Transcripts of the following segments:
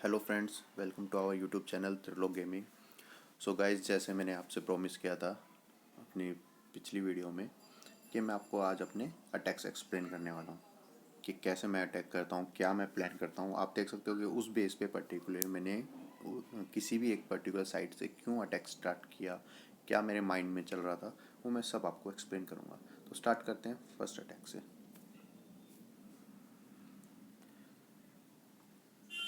Hello friends, welcome to our YouTube channel Trilok gaming. So guys, जैसे मैंने आपसे promise किया था अपनी पिछली वीडियो में कि मैं आपको आज अपने अटैक्स एक्सप्लेन करने वाला हूँ कि कैसे मैं अटैक करता हूँ, क्या मैं प्लान करता हूँ। आप देख सकते हो कि उस बेस पे पर्टिकुलर मैंने किसी भी एक पर्टिकुलर साइट से क्यों अटैक स्टार्ट किया, क्या मेरे माइंड में चल रहा था, वो मैं सब आपको एक्सप्लेन करूँगा। तो स्टार्ट करते हैं फर्स्ट अटैक से।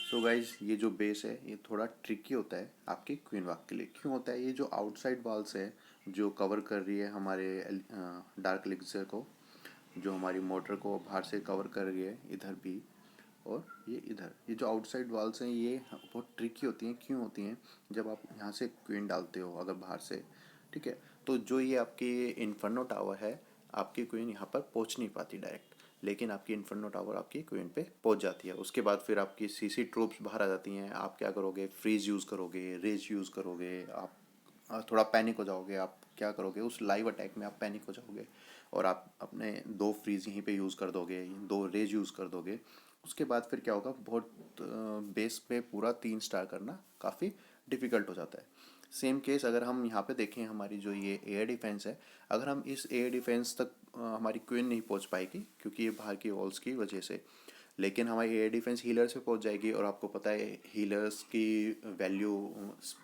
सो गाइज, ये जो बेस है ये थोड़ा ट्रिकी होता है आपके क्वीन वॉक के लिए। क्यों होता है? ये जो आउटसाइड वॉल्स है जो कवर कर रही है हमारे डार्क एलिक्सर को, जो हमारी मोटर को बाहर से कवर कर रही है इधर भी, और ये इधर, ये जो आउटसाइड वॉल्स हैं ये बहुत ट्रिकी होती हैं। क्यों होती हैं? जब आप यहाँ से क्वीन डालते हो अगर बाहर से, ठीक है, तो जो ये आपकी इन्फर्नो टावर है, आपकी क्वीन यहाँ पर पहुँच नहीं पाती डायरेक्ट, लेकिन आपकी इन्फर्नो टावर आपकी क्वीन पे पहुँच जाती है। उसके बाद फिर आपकी सीसी ट्रूप्स बाहर आ जाती हैं। आप क्या करोगे? फ्रीज यूज़ करोगे, रेज यूज़ करोगे, आप थोड़ा पैनिक हो जाओगे। आप क्या करोगे? उस लाइव अटैक में आप पैनिक हो जाओगे और आप अपने दो फ्रीज यहीं पे यूज़ कर दोगे, दो रेज यूज़ कर दोगे। उसके बाद फिर क्या होगा? बहुत बेस पे पूरा 3 स्टार करना काफ़ी डिफ़िकल्ट हो जाता है। सेम केस अगर हम यहाँ पे देखें, हमारी जो ये एयर डिफेंस है, अगर हम इस एयर डिफेंस तक हमारी क्वीन नहीं पहुँच पाएगी क्योंकि ये बाहर की वॉल्स की वजह से, लेकिन हमारी एयर डिफेंस हीलर से पहुंच जाएगी। और आपको पता है हीलर्स की वैल्यू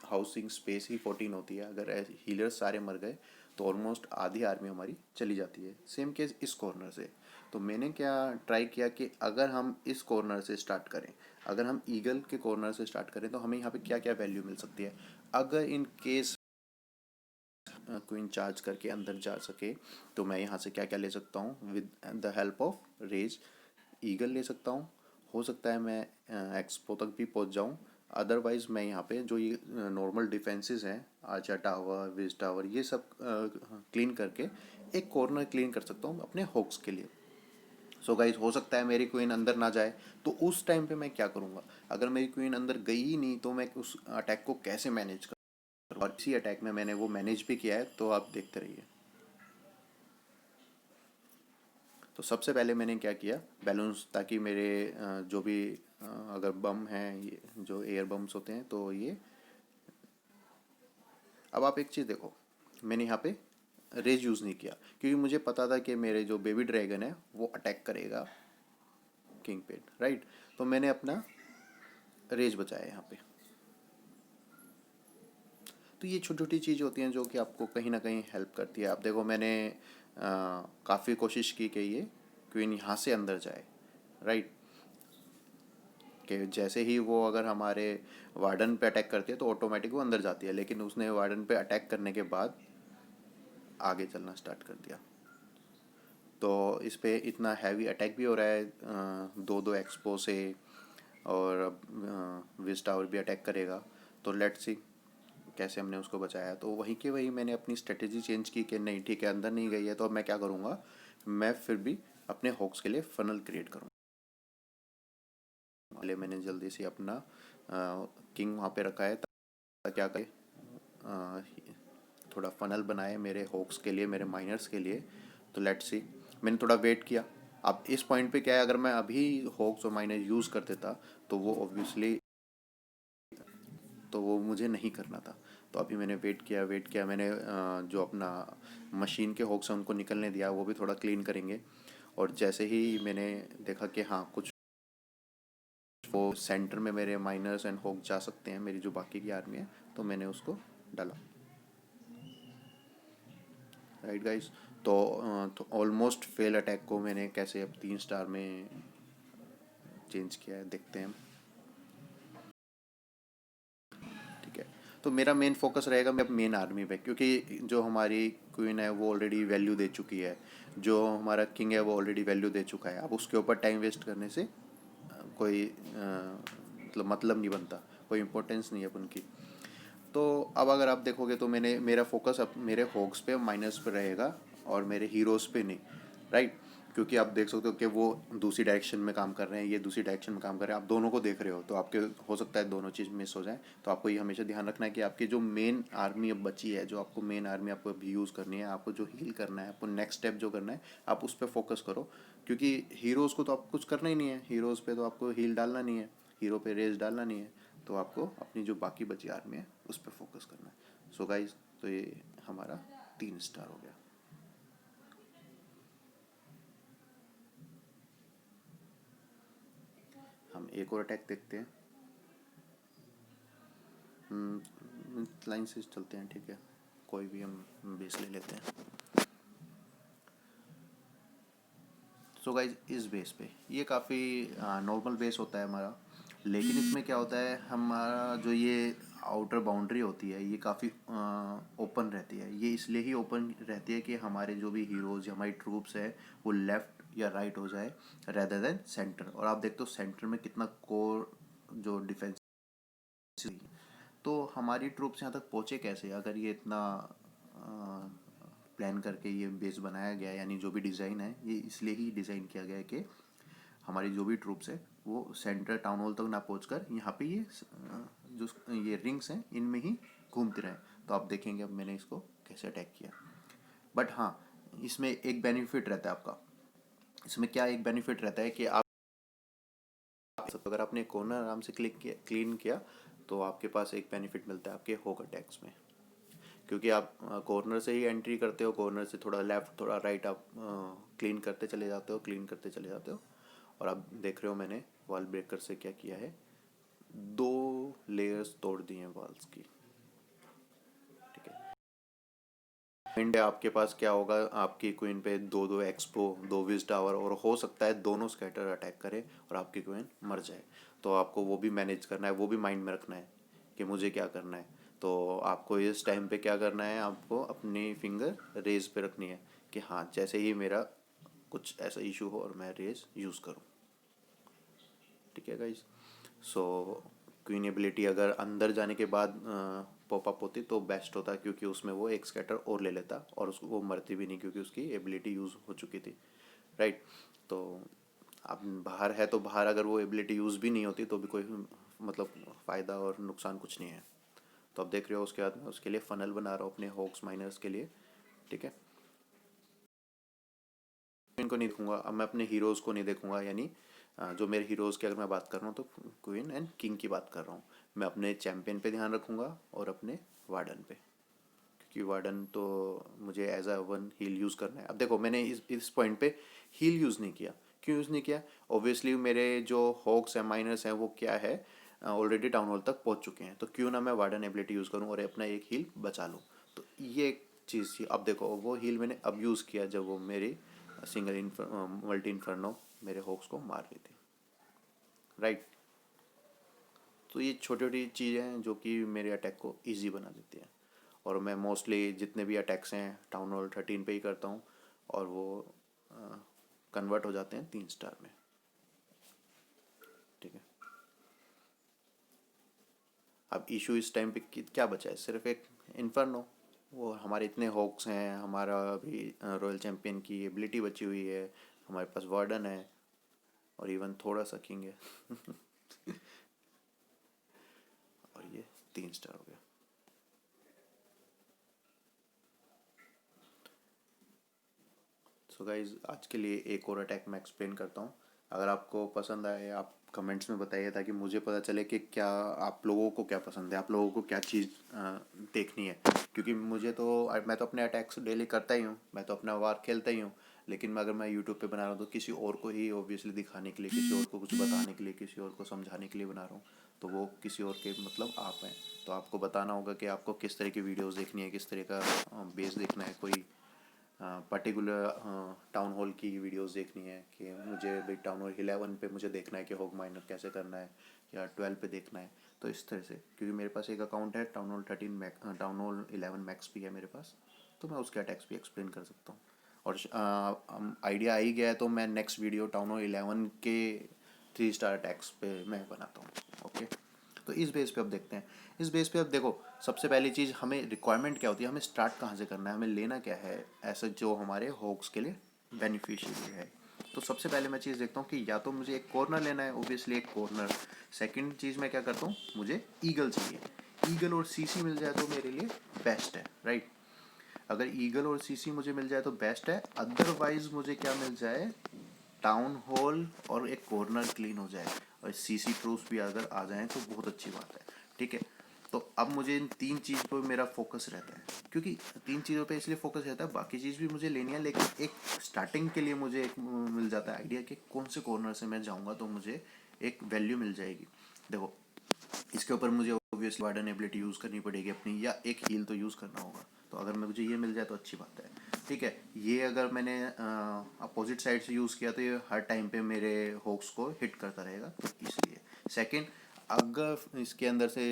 हाउसिंग स्पेस ही 14 होती है। अगर हीलर्स सारे मर गए तो ऑलमोस्ट आधी आर्मी हमारी चली जाती है। सेम केस इस कॉर्नर से। तो मैंने क्या ट्राई किया कि अगर हम इस कॉर्नर से स्टार्ट करें, अगर हम ईगल के कॉर्नर से स्टार्ट करें तो हमें यहाँ पे क्या क्या वैल्यू मिल सकती है। अगर इन केस क्वीन चार्ज करके अंदर जा सके तो मैं यहाँ से क्या क्या ले सकता हूँ? With the help of rage eagle ले सकता हूँ। हो सकता है मैं एक्सपो तक भी पहुँच जाऊँ। अदरवाइज़ मैं यहाँ पे जो ये नॉर्मल डिफेंसेस हैं, आर्चर टावर, विज टावर, ये सब क्लीन करके एक कॉर्नर क्लीन कर सकता हूँ अपने होक्स के लिए। सो गाइज, हो सकता है मेरी क्वीन अंदर ना जाए, तो उस टाइम पे मैं क्या करूँगा? अगर मेरी क्वीन अंदर गई ही नहीं तो मैं उस अटैक को कैसे मैनेज करूँ? और इसी अटैक में मैंने वो मैनेज भी किया है, तो आप देखते रहिए। तो सबसे पहले मैंने क्या किया, बैलून्स, ताकि मेरे जो भी अगर बम हैं, ये जो एयर बम्स होते हैं, तो ये, अब आप एक चीज़ देखो, मैंने यहाँ पे रेज यूज़ नहीं किया क्योंकि मुझे पता था कि मेरे जो बेबी ड्रैगन है वो अटैक करेगा किंग पे, राइट। तो मैंने अपना रेज बचाया यहाँ पे। तो ये छोटी छोटी चीज़ होती हैं जो कि आपको कहीं ना कहीं हेल्प करती है। आप देखो, मैंने काफ़ी कोशिश की कि ये क्वीन यहाँ से अंदर जाए, राइट, कि जैसे ही वो अगर हमारे वार्डन पे अटैक करती है तो ऑटोमेटिक वो अंदर जाती है, लेकिन उसने वार्डन पे अटैक करने के बाद आगे चलना स्टार्ट कर दिया। तो इस पे इतना हैवी अटैक भी हो रहा है, दो दो एक्सपो से, और अब विज टावर भी अटैक करेगा। तो लेट्स सी कैसे हमने उसको बचाया। तो वहीं के वहीं मैंने अपनी स्ट्रेटेजी चेंज की कि नहीं, ठीक है, अंदर नहीं गई है तो अब मैं क्या करूँगा, मैं फिर भी अपने हॉक्स के लिए फनल क्रिएट करूँगा। पहले मैंने जल्दी से अपना किंग वहाँ पे रखा है ताकि क्या करे, थोड़ा फनल बनाए मेरे हॉक्स के लिए, मेरे माइनर्स के लिए। तो लेट्स सी, मैंने थोड़ा वेट किया। अब इस पॉइंट पे क्या है, अगर मैं अभी हॉक्स और माइनर यूज़ कर देता तो वो ऑब्वियसली, तो वो मुझे नहीं करना था। तो अभी मैंने वेट किया, मैंने जो अपना मशीन के हॉक्स हैं उनको निकलने दिया, वो भी थोड़ा क्लीन करेंगे। और जैसे ही मैंने देखा कि हाँ, कुछ वो सेंटर में मेरे माइनर्स एंड हॉक जा सकते हैं, मेरी जो बाकी की आर्मी है, तो मैंने उसको डाला, राइट गाइस। तो ऑलमोस्ट फेल अटैक को मैंने कैसे अब 3 स्टार में चेंज किया है, देखते हैं। ठीक है, तो मेरा मेन फोकस रहेगा मेन आर्मी पे, क्योंकि जो हमारी क्वीन है वो ऑलरेडी वैल्यू दे चुकी है, जो हमारा किंग है वो ऑलरेडी वैल्यू दे चुका है। अब उसके ऊपर टाइम वेस्ट करने से कोई मतलब नहीं बनता, कोई इम्पोर्टेंस नहीं है उनकी। तो अब अगर आप देखोगे तो मेरा फोकस अब मेरे हॉक्स पे, माइनस पे रहेगा और मेरे हीरोज़ पे नहीं, राइट। क्योंकि आप देख सकते हो कि वो दूसरी डायरेक्शन में काम कर रहे हैं, ये दूसरी डायरेक्शन में काम कर रहे हैं, आप दोनों को देख रहे हो, तो आपके हो सकता है दोनों चीज़ मिस हो जाए। तो आपको ये हमेशा ध्यान रखना है कि आपकी जो मेन आर्मी अब बची है, जो आपको मेन आर्मी आपको अभी यूज़ करनी है, आपको जो हील करना है, आपको नेक्स्ट स्टेप जो करना है, आप उस पर फोकस करो। क्योंकि हीरोज़ को तो आप कुछ करना ही नहीं है, हीरोज़ पे तो आपको हील डालना नहीं है, हीरो पे रेस डालना नहीं है। तो आपको अपनी जो बाकी बची आर्मी है उस पर फोकस करना है। सो गाइज, तो ये हमारा 3 स्टार हो गया। हम एक और अटैक देखते हैं। लाइन से चलते हैं, ठीक है, कोई भी हम बेस ले लेते हैं। सो गाइज, इस बेस पे ये काफ़ी नॉर्मल बेस होता है हमारा, लेकिन इसमें क्या होता है, हमारा जो ये आउटर बाउंड्री होती है ये काफ़ी ओपन रहती है। ये इसलिए ही ओपन रहती है कि हमारे जो भी हीरोज़ या हमारी ट्रूप्स है वो लेफ़्ट या राइट हो जाए रेदर देन सेंटर। और आप देखते हो सेंटर में कितना कोर जो डिफेंस, तो हमारी ट्रूप्स यहाँ तक पहुँचे कैसे, अगर ये इतना प्लान करके ये बेस बनाया गया है, यानी जो भी डिज़ाइन है ये इसलिए ही डिज़ाइन किया गया है कि हमारी जो भी ट्रूप्स है वो सेंटर टाउन हॉल तक ना पहुंचकर यहाँ पे ये जो ये रिंग्स हैं इनमें ही घूमते रहें। तो आप देखेंगे अब मैंने इसको कैसे अटैक किया। बट हाँ, इसमें एक बेनिफिट रहता है आपका। इसमें क्या एक बेनिफिट रहता है कि आप अगर आपने कॉर्नर आराम से क्लीन किया तो आपके पास एक बेनिफिट मिलता है आपके होक अटैक्स में, क्योंकि आप कॉर्नर से ही एंट्री करते हो, कॉर्नर से थोड़ा लेफ्ट थोड़ा राइट आप क्लीन करते चले जाते हो, क्लीन करते चले जाते हो। और आप देख रहे हो मैंने वॉल ब्रेकर से क्या किया है, 2 लेयर्स तोड़ दी हैं वॉल्स की, ठीक है। एंड आपके पास क्या होगा, आपकी क्वीन पे 2 एक्सपो, 2 विज टावर, और हो सकता है दोनों स्कैटर अटैक करे और आपकी क्वीन मर जाए। तो आपको वो भी मैनेज करना है, वो भी माइंड में रखना है कि मुझे क्या करना है। तो आपको इस टाइम पे क्या करना है, आपको अपनी फिंगर रेज पे रखनी है कि हाँ, जैसे ही मेरा कुछ ऐसा इशू हो और मैं रेज यूज़ करूँ, ठीक है गाइज। सो क्वीन एबिलिटी अगर अंदर जाने के बाद पॉपअप होती तो बेस्ट होता, क्योंकि उसमें वो एक स्कैटर और ले लेता और उसको वो मरती भी नहीं, क्योंकि उसकी एबिलिटी यूज़ हो चुकी थी, राइट। तो अब बाहर है तो बाहर अगर वो एबिलिटी यूज़ भी नहीं होती तो भी कोई मतलब फ़ायदा और नुकसान कुछ नहीं है। तो अब देख रहे हो उसके बाद मैं उसके लिए फ़नल बना रहा हूँ अपने हॉक्स माइनर्स के लिए, ठीक है। इनको नहीं देखूंगा, अब मैं अपने हीरोज़ को नहीं देखूंगा, यानी जो मेरे हीरोज़ की अगर मैं बात कर रहा हूँ तो क्वीन एंड किंग की बात कर रहा हूँ। मैं अपने चैम्पियन पे ध्यान रखूंगा और अपने वार्डन पे, क्योंकि वार्डन तो मुझे as a one heal use करना है। अब देखो मैंने इस पॉइंट पे हील यूज़ नहीं किया, क्यों यूज़ नहीं किया, ऑब्वियसली मेरे जो हॉक्स हैं माइनर्स हैं वो क्या है, ऑलरेडी टाउन हॉल तक पहुँच चुके हैं, तो क्यों ना मैं वार्डन एबिलिटी यूज़ करूँ और अपना एक हील बचा लूँ। तो ये एक चीज़ थी। अब देखो वो हील मैंने अब यूज़ किया जब वो मेरी सिंगल मल्टी इन्फर्नो मेरे हॉक्स को मार रही थी, राइट। तो ये छोटी छोटी चीज़ें हैं जो कि मेरे अटैक को ईजी बना देती हैं। और मैं मोस्टली जितने भी अटैक्स हैं टाउन हॉल 13 पे ही करता हूँ और वो कन्वर्ट हो जाते हैं 3 स्टार में, ठीक है। अब इशू इस टाइम पे क्या बचा है, सिर्फ एक इन्फर्नो। वो हमारे इतने हॉक्स हैं, हमारा भी रॉयल चैम्पियन की एबिलिटी बची हुई है, हमारे पास वार्डन है और इवन थोड़ा सा किंग है और ये 3 स्टार हो गया। सो गाइज, आज के लिए एक और अटैक मैं एक्सप्लेन करता हूँ। अगर आपको पसंद आए आप कमेंट्स में बताइए, ताकि मुझे पता चले कि क्या आप लोगों को क्या पसंद है, आप लोगों को क्या चीज़ देखनी है। क्योंकि मुझे तो, मैं तो अपने अटैक्स डेली करता ही हूँ, मैं तो अपना वार खेलता ही हूँ, लेकिन अगर मैं यूट्यूब पे बना रहा हूँ तो किसी और को ही ऑब्वियसली दिखाने के लिए, किसी और को कुछ बताने के लिए, किसी और को समझाने के लिए बना रहा हूँ। तो वो किसी और के मतलब आप हैं, तो आपको बताना होगा कि आपको किस तरह की वीडियोज़ देखनी है, किस तरह का बेस देखना है, कोई पर्टिकुलर टाउन हॉल की वीडियोस देखनी है कि मुझे भाई टाउन हॉल 11 पे मुझे देखना है कि हॉग माइनर कैसे करना है, या 12 पे देखना है। तो इस तरह से, क्योंकि मेरे पास एक अकाउंट है town hall 13 max, town hall 11 max भी है मेरे पास, तो मैं उसके अटैक्स भी एक्सप्लेन कर सकता हूँ। और आइडिया आ ही गया है तो मैं नेक्स्ट वीडियो टाउन हॉल 11 के 3 स्टार अटैक्स पे मैं बनाता हूँ, ओके। तो इस बेस पे अब देखते हैं। इस बेस पे अब देखो, सबसे पहली चीज़ हमें रिक्वायरमेंट क्या होती है, हमें स्टार्ट कहाँ से करना है, हमें लेना क्या है ऐसा जो हमारे हॉक्स के लिए बेनिफिशियल है। तो सबसे पहले मैं चीज़ देखता हूँ कि या तो मुझे एक कॉर्नर लेना है, ओबियसली एक कॉर्नर। सेकंड चीज़ मैं क्या करता हूँ, मुझे ईगल चाहिए। ईगल और सीसी मिल जाए तो मेरे लिए बेस्ट है, राइट। अगर ईगल और सीसी मुझे मिल जाए तो बेस्ट है, अदरवाइज मुझे क्या मिल जाए, टाउन हॉल और एक कॉर्नर क्लीन हो जाए। और सीसी ट्रूप्स भी अगर आ जाएँ तो बहुत अच्छी बात है, ठीक है। तो अब मुझे इन 3 चीज़ पर मेरा फोकस रहता है, क्योंकि 3 चीज़ों पे इसलिए फोकस रहता है, बाकी चीज़ भी मुझे लेनी है, लेकिन एक स्टार्टिंग के लिए मुझे एक मिल जाता है आइडिया कि कौन से कॉर्नर से मैं जाऊँगा तो मुझे एक वैल्यू मिल जाएगी। देखो, इसके ऊपर मुझे ऑब्वियसली वार्डन एबिलिटी यूज़ करनी पड़ेगी अपनी, या एक हील तो यूज़ करना होगा। तो अगर मुझे ये मिल जाए तो अच्छी बात है, ठीक है। ये अगर मैंने अपोजिट साइड से यूज़ किया तो ये हर टाइम पे मेरे होक्स को हिट करता रहेगा, तो इसलिए। सेकंड, अगर इसके अंदर से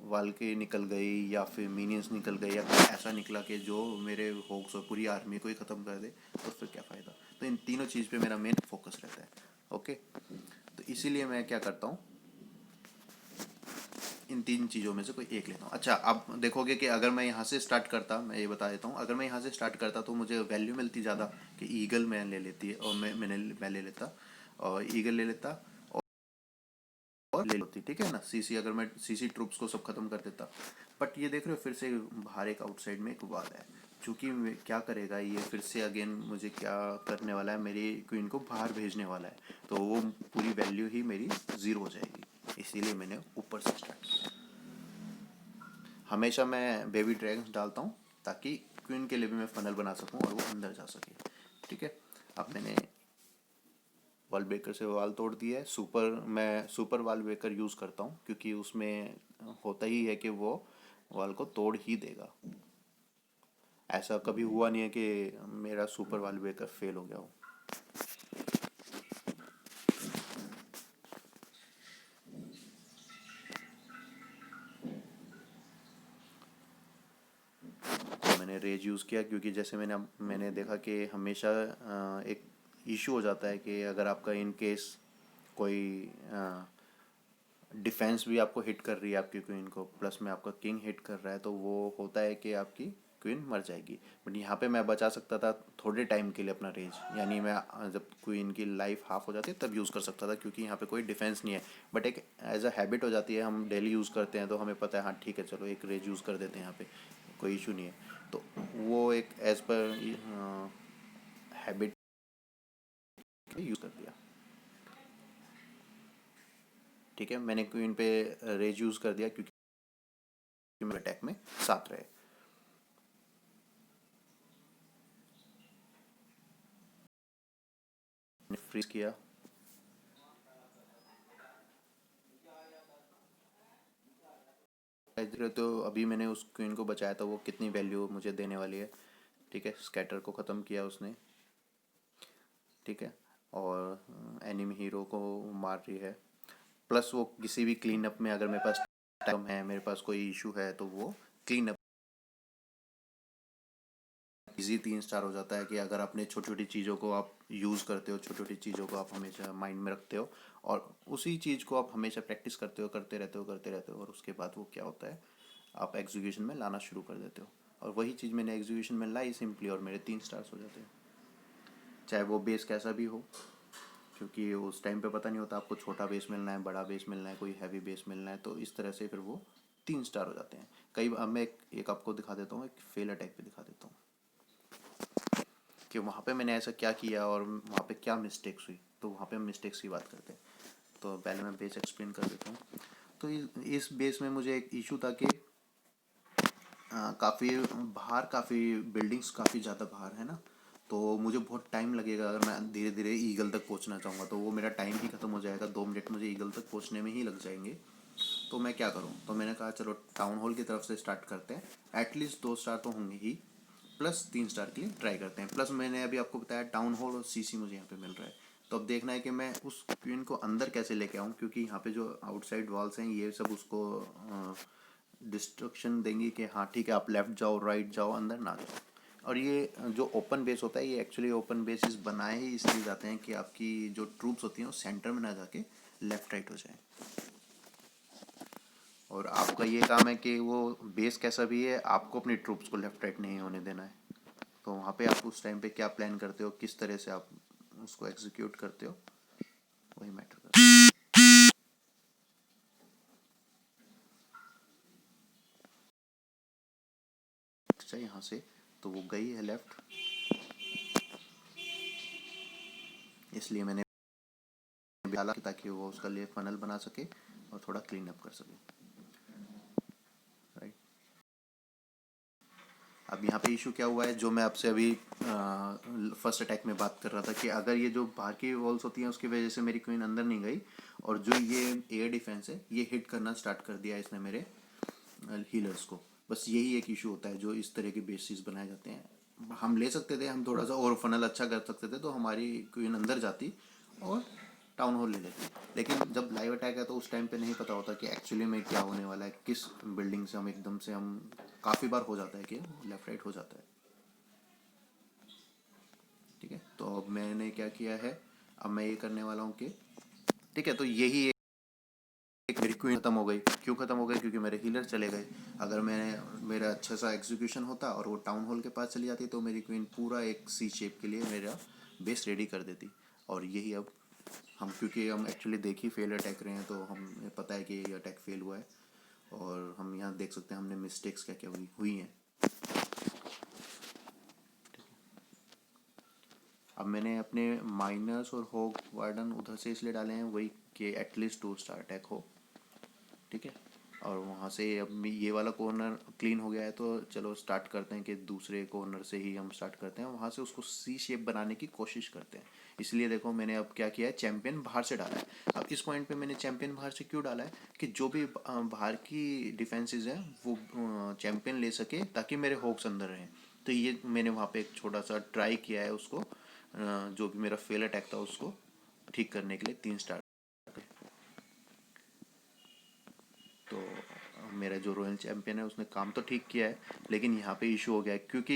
वाल्के निकल गई या फिर मिनियंस निकल गए या फिर ऐसा निकला कि जो मेरे होक्स और पूरी आर्मी को ही ख़त्म कर दे, तो फिर क्या फ़ायदा। तो इन तीनों चीज़ पे मेरा मेन फोकस रहता है, ओके। तो इसीलिए मैं क्या करता हूँ, इन 3 चीज़ों में से कोई एक लेता हूँ। अच्छा, आप देखोगे कि अगर मैं यहाँ से स्टार्ट करता, मैं ये बता देता हूँ, अगर मैं यहाँ से स्टार्ट करता तो मुझे वैल्यू मिलती ज़्यादा कि ईगल मैं ले लेती, और मैं ले लेता, और ईगल ले लेता, और ले लेती, ठीक है ना। सीसी, अगर मैं सीसी ट्रूप्स को सब खत्म कर देता। बट ये देख रहे हो, फिर से बाहर एक आउटसाइड में एक वाल है, चूँकि क्या करेगा ये, फिर से अगेन मुझे क्या करने वाला है, मेरी क्वीन को बाहर भेजने वाला है, तो वो पूरी वैल्यू ही मेरी ज़ीरो हो जाएगी। इसीलिए मैंने ऊपर से स्टार्ट किया। हमेशा मैं बेबी ड्रैगन्स डालता हूँ ताकि क्वीन के लिए भी मैं फनल बना सकूँ और वो अंदर जा सके, ठीक है। अब मैंने वॉल ब्रेकर से वॉल तोड़ दिया है। मैं सुपर वॉल ब्रेकर यूज़ करता हूँ, क्योंकि उसमें होता ही है कि वो वॉल को तोड़ ही देगा। ऐसा कभी हुआ नहीं है कि मेरा सुपर वॉल ब्रेकर फेल हो गया हो। तो मैंने रेज यूज़ किया, क्योंकि जैसे मैंने देखा कि हमेशा एक इशू हो जाता है कि अगर आपका इन केस कोई डिफेंस भी आपको हिट कर रही है, आपकी क्वीन को, प्लस में आपका किंग हिट कर रहा है, तो वो होता है कि आपकी क्वीन मर जाएगी। बट यहाँ पे मैं बचा सकता था थोड़े टाइम के लिए अपना रेंज, यानी मैं जब क्वीन की लाइफ हाफ हो जाती है तब यूज़ कर सकता था, क्योंकि यहाँ पे कोई डिफेंस नहीं है। बट एक एज अ हैबिट हो जाती है, हम डेली यूज़ करते हैं तो हमें पता है, हाँ ठीक है चलो एक रेज यूज़ कर देते हैं यहाँ पे, कोई इशू नहीं है। तो वो एक एज पर हैबिट यूज़ कर दिया, ठीक है। मैंने क्वीन पे रेज यूज़ कर दिया, क्योंकि मेरे अटैक में साथ रहे। फ्रीज किया, तो अभी मैंने उस क्वीन को बचाया था, वो कितनी वैल्यू मुझे देने वाली है, ठीक है। स्कैटर को ख़त्म किया उसने, ठीक है, और एनिमी हीरो को मार रही है। प्लस वो किसी भी क्लीन अप में, अगर मेरे पास टाइम है, मेरे पास कोई इशू है, तो वो क्लीन अप इजी 3 स्टार हो जाता है। कि अगर अपने छोटी छोटी चीज़ों को आप यूज़ करते हो, छोटी छोटी चीज़ों को आप हमेशा माइंड में रखते हो, और उसी चीज़ को आप हमेशा प्रैक्टिस करते हो, करते रहते हो, और उसके बाद वो क्या होता है, आप एग्जीक्यूशन में लाना शुरू कर देते हो। और वही चीज़ मैंने एग्जीक्यूशन में लाई सिंपली, और मेरे 3 स्टार्स हो जाते हैं, चाहे वो बेस कैसा भी हो। क्योंकि उस टाइम पे पता नहीं होता आपको छोटा बेस मिलना है, बड़ा बेस मिलना है, कोई हैवी बेस मिलना है, तो इस तरह से फिर वो 3 स्टार हो जाते हैं। अब मैं एक आपको दिखा देता हूँ, एक फेल अटैक पे दिखा देता हूँ कि वहाँ पे मैंने ऐसा क्या किया और वहाँ पे क्या मिस्टेक्स हुई। तो वहाँ पे हम मिस्टेक्स की बात करते हैं। तो पहले मैं बेस एक्सप्लेन कर देता हूँ। तो इस बेस में मुझे एक इशू था कि काफ़ी बाहर, काफ़ी बिल्डिंग्स काफ़ी ज़्यादा बाहर है ना, तो मुझे बहुत टाइम लगेगा। अगर मैं धीरे धीरे ईगल तक पहुंचना चाहूँगा तो वो मेरा टाइम ही ख़त्म हो जाएगा, 2 मिनट मुझे ईगल तक पहुंचने में ही लग जाएंगे। तो मैं क्या करूँ, तो मैंने कहा चलो टाउन हॉल की तरफ से स्टार्ट करते हैं, एटलीस्ट 2 स्टार तो होंगे ही, प्लस 3 स्टार के लिए ट्राई करते हैं। प्लस मैंने अभी आपको बताया टाउन हॉल और सीसी मुझे यहाँ पे मिल रहा है। तो अब देखना है कि मैं उस क्वीन को अंदर कैसे लेके आऊँ, क्योंकि यहाँ पे जो आउटसाइड वॉल्स हैं ये सब उसको डिस्ट्रक्शन देंगी कि हाँ ठीक है आप लेफ़्ट जाओ, राइट जाओ, अंदर ना जाओ। और ये जो ओपन बेस होता है, ये एक्चुअली ओपन बेसिस बनाए ही इसलिए जाते हैं कि आपकी जो ट्रूप्स होती हैं वो सेंटर में ना जाके लेफ़्ट राइट हो जाए। और आपका ये काम है कि वो बेस कैसा भी है, आपको अपनी ट्रूप्स को लेफ़्ट राइट नहीं होने देना है। तो वहाँ पे आप उस टाइम पे क्या प्लान करते हो, किस तरह से आप उसको एग्जीक्यूट करते हो, वही मैटर करता है। अच्छा, यहाँ से तो वो गई है लेफ़्ट, इसलिए मैंने डाला ताकि वो उसका लिए फनल बना सके और थोड़ा क्लीन अप कर सके, राइट। अब यहाँ पे इशू क्या हुआ है, जो मैं आपसे अभी फर्स्ट अटैक में बात कर रहा था कि अगर ये जो बाहर की वॉल्स होती हैं उसकी वजह से मेरी क्वीन अंदर नहीं गई और जो ये एयर डिफेंस है ये हिट करना स्टार्ट कर दिया इसने मेरे हीलर्स को। बस यही एक इशू होता है जो इस तरह के बेसिस बनाए जाते हैं। हम ले सकते थे, हम थोड़ा सा और फनल अच्छा कर सकते थे तो हमारी क्वीन अंदर जाती और टाउन हॉल ले लेते। लेकिन जब लाइव अटैक है तो उस टाइम पे नहीं पता होता कि एक्चुअली में क्या होने वाला है, किस बिल्डिंग से हम एकदम से हम काफ़ी बार हो जाता है कि लेफ्ट राइट हो जाता है, ठीक है। तो अब मैंने क्या किया है, अब मैं ये करने वाला हूँ कि ठीक है, तो यही एक मेरी क्वीन खत्म हो गई। क्यों खत्म हो गई? क्योंकि मेरे हीलर चले गए। अगर मैंने मेरा अच्छा सा एग्जीक्यूशन होता और वो टाउन हॉल के पास चली जाती तो मेरी क्वीन पूरा एक सी शेप के लिए मेरा बेस रेडी कर देती। और यही अब हम, क्योंकि हम एक्चुअली देख ही फेल अटैक रहे हैं तो हमें पता है कि ये अटैक फेल हुआ है और हम यहाँ देख सकते हैं हमने मिस्टेक्स क्या क्या हुई हैं। अब मैंने अपने माइनस और होग वार्डन उधर से इसलिए डाले हैं वही कि एटलीस्ट 2 स्टार अटैक हो, ठीक है। और वहाँ से अब ये वाला कॉर्नर क्लीन हो गया है तो चलो स्टार्ट करते हैं कि दूसरे कॉर्नर से ही हम स्टार्ट करते हैं, वहाँ से उसको सी शेप बनाने की कोशिश करते हैं। इसलिए देखो मैंने अब क्या किया है, चैंपियन बाहर से डाला है। अब इस पॉइंट पे मैंने चैंपियन बाहर से क्यों डाला है कि जो भी बाहर की डिफेंसेस हैं वो चैंपियन ले सके ताकि मेरे होक्स अंदर रहें। तो ये मैंने वहाँ पे एक छोटा सा ट्राई किया है उसको, जो भी मेरा फेल अटैक था उसको ठीक करने के लिए 3 स्टार। तो मेरा जो रॉयल चैम्पियन है उसने काम तो ठीक किया है, लेकिन यहाँ पे इशू हो गया है क्योंकि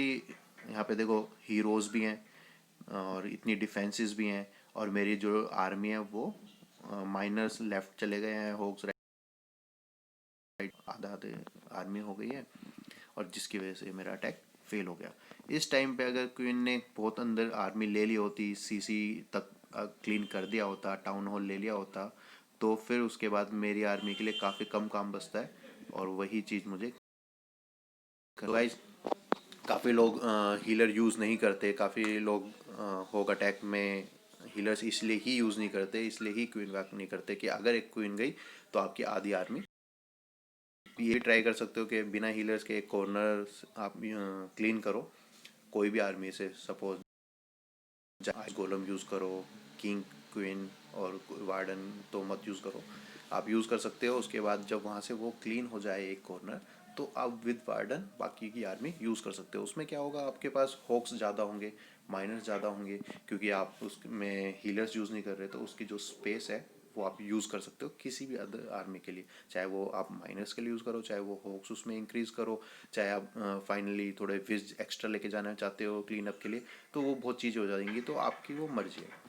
यहाँ पे देखो हीरोज़ भी हैं और इतनी डिफेंसेस भी हैं और मेरी जो आर्मी है वो माइनर्स लेफ्ट चले गए हैं, होक्स राइट, आधा आधे आर्मी हो गई है और जिसकी वजह से मेरा अटैक फेल हो गया। इस टाइम पे अगर क्वीन ने बहुत अंदर आर्मी ले ली होती, सीसी तक क्लीन कर दिया होता, टाउन हॉल ले लिया होता, तो फिर उसके बाद मेरी आर्मी के लिए काफ़ी कम काम बचता है और वही चीज़ मुझे गाइस। काफ़ी लोग हीलर यूज़ नहीं करते, काफ़ी लोग होग अटैक में हीलर्स इसलिए ही यूज़ नहीं करते, इसलिए ही क्वीन वैक नहीं करते कि अगर एक क्वीन गई तो आपकी आधी आर्मी। ये ट्राई कर सकते हो कि बिना हीलर्स के एक कॉर्नर आप क्लीन करो कोई भी आर्मी से। सपोज गोलम यूज़ करो, किंग क्वीन और वार्डन तो मत यूज़ करो, आप यूज़ कर सकते हो। उसके बाद जब वहाँ से वो क्लीन हो जाए एक कॉर्नर तो आप विद वार्डन बाकी की आर्मी यूज़ कर सकते हो। उसमें क्या होगा, आपके पास होक्स ज़्यादा होंगे, माइनर्स ज़्यादा होंगे, क्योंकि आप उसमें हीलर्स यूज़ नहीं कर रहे तो उसकी जो स्पेस है वो आप यूज़ कर सकते हो किसी भी अदर आर्मी के लिए। चाहे वो आप माइनर्स के लिए यूज़ करो, चाहे वो होक्स उसमें इंक्रीज़ करो, चाहे आप फाइनली थोड़े विज एक्स्ट्रा लेके जाना चाहते हो क्लीन अप के लिए, तो वो बहुत चीज़ें हो जाएंगी। तो आपकी वो मर्जी है।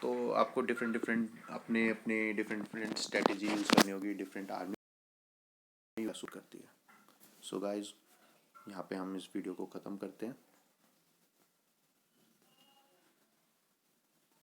तो आपको डिफरेंट डिफरेंट अपने अपने डिफरेंट डिफरेंट स्ट्रेटेजी यूज़ करनी होगी, डिफरेंट आर्मी सूट करती है। सो गाइज, यहाँ पे हम इस वीडियो को ख़त्म करते हैं।